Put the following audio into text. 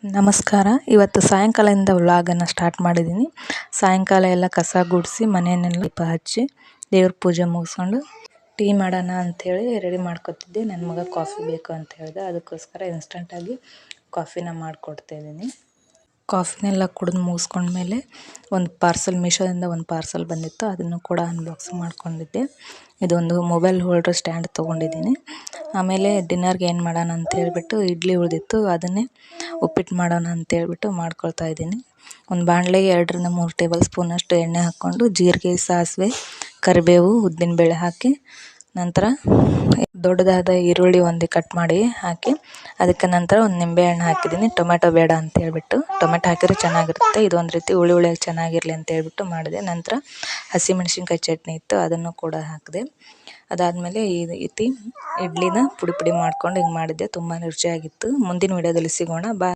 ನಮಸ್ಕಾರ. ಇವತ್ತು ಸಾಯಂಕಾಲದಿಂದ ವ್ಲಾಗನ್ನು ಸ್ಟಾರ್ಟ್ ಮಾಡಿದ್ದೀನಿ. ಸಾಯಂಕಾಲ ಎಲ್ಲ ಕಸ ಗುಡಿಸಿ ಮನೆಯನ್ನೆಲ್ಲ ದೀಪ ಹಚ್ಚಿ ದೇವ್ರ ಪೂಜೆ ಮುಗಿಸ್ಕೊಂಡು ಟೀ ಮಾಡೋಣ ಅಂಥೇಳಿ ರೆಡಿ ಮಾಡ್ಕೊತಿದ್ದೆ. ನನ್ನ ಮಗ ಕಾಫಿ ಬೇಕು ಅಂತ ಹೇಳಿದೆ, ಅದಕ್ಕೋಸ್ಕರ ಇನ್ಸ್ಟಂಟಾಗಿ ಕಾಫಿನ ಮಾಡಿಕೊಡ್ತಾಯಿದ್ದೀನಿ. ಕಾಫಿನೆಲ್ಲ ಕುಡಿದು ಮುಗಿಸ್ಕೊಂಡ್ಮೇಲೆ ಒಂದು ಪಾರ್ಸಲ್ ಮೀಶೋದಿಂದ ಒಂದು ಪಾರ್ಸಲ್ ಬಂದಿತ್ತು, ಅದನ್ನು ಕೂಡ ಅನ್ಬಾಕ್ಸ್ ಮಾಡ್ಕೊಂಡಿದ್ದೆ. ಇದೊಂದು ಮೊಬೈಲ್ ಹೋಲ್ಡರ್ ಸ್ಟ್ಯಾಂಡ್ ತೊಗೊಂಡಿದ್ದೀನಿ. ಆಮೇಲೆ ಡಿನ್ನರ್ಗೆ ಏನು ಮಾಡೋಣ ಅಂತ ಹೇಳ್ಬಿಟ್ಟು ಇಡ್ಲಿ ಉಳಿದಿತ್ತು, ಅದನ್ನೇ ಉಪ್ಪಿಟ್ಟು ಮಾಡೋಣ ಅಂತೇಳ್ಬಿಟ್ಟು ಮಾಡ್ಕೊಳ್ತಾ ಇದ್ದೀನಿ. ಒಂದು ಬಾಣಲೆಗೆ 2ರಿಂದ 3 ಟೇಬಲ್ ಸ್ಪೂನಷ್ಟು ಎಣ್ಣೆ ಹಾಕ್ಕೊಂಡು ಜೀರಿಗೆ, ಸಾಸಿವೆ, ಕರಿಬೇವು, ಉದ್ದಿನಬೇಳೆ ಹಾಕಿ ನಂತರ ದೊಡ್ಡದಾದ ಈರುಳ್ಳಿ ಒಂದು ಕಟ್ ಮಾಡಿ ಹಾಕಿ ಅದಕ್ಕೆ ನಂತರ ಒಂದು ನಿಂಬೆಹಣ್ಣು ಹಾಕಿದ್ದೀನಿ. ಟೊಮೆಟೊ ಬೇಡ ಅಂತ ಹೇಳ್ಬಿಟ್ಟು, ಟೊಮೆಟೊ ಹಾಕಿದ್ರೆ ಚೆನ್ನಾಗಿರುತ್ತೆ, ಇದೊಂದು ರೀತಿ ಹುಳಿ ಹುಳಿಯಾಗಿ ಚೆನ್ನಾಗಿರಲಿ ಅಂತ ಹೇಳ್ಬಿಟ್ಟು ಮಾಡಿದೆ. ನಂತರ ಹಸಿಮೆಣ್ಸಿನ್ಕಾಯಿ ಚಟ್ನಿ ಇತ್ತು, ಅದನ್ನು ಕೂಡ ಹಾಕಿದೆ. ಅದಾದಮೇಲೆ ಈ ರೀತಿ ಇಡ್ಲಿನ ಪುಡಿ ಪುಡಿ ಮಾಡ್ಕೊಂಡು ಹಿಂಗೆ ಮಾಡಿದ್ದೆ. ತುಂಬಾ ರುಚಿಯಾಗಿತ್ತು. ಮುಂದಿನ ವಿಡಿಯೋದಲ್ಲಿ ಸಿಗೋಣ. ಬಾಯ್.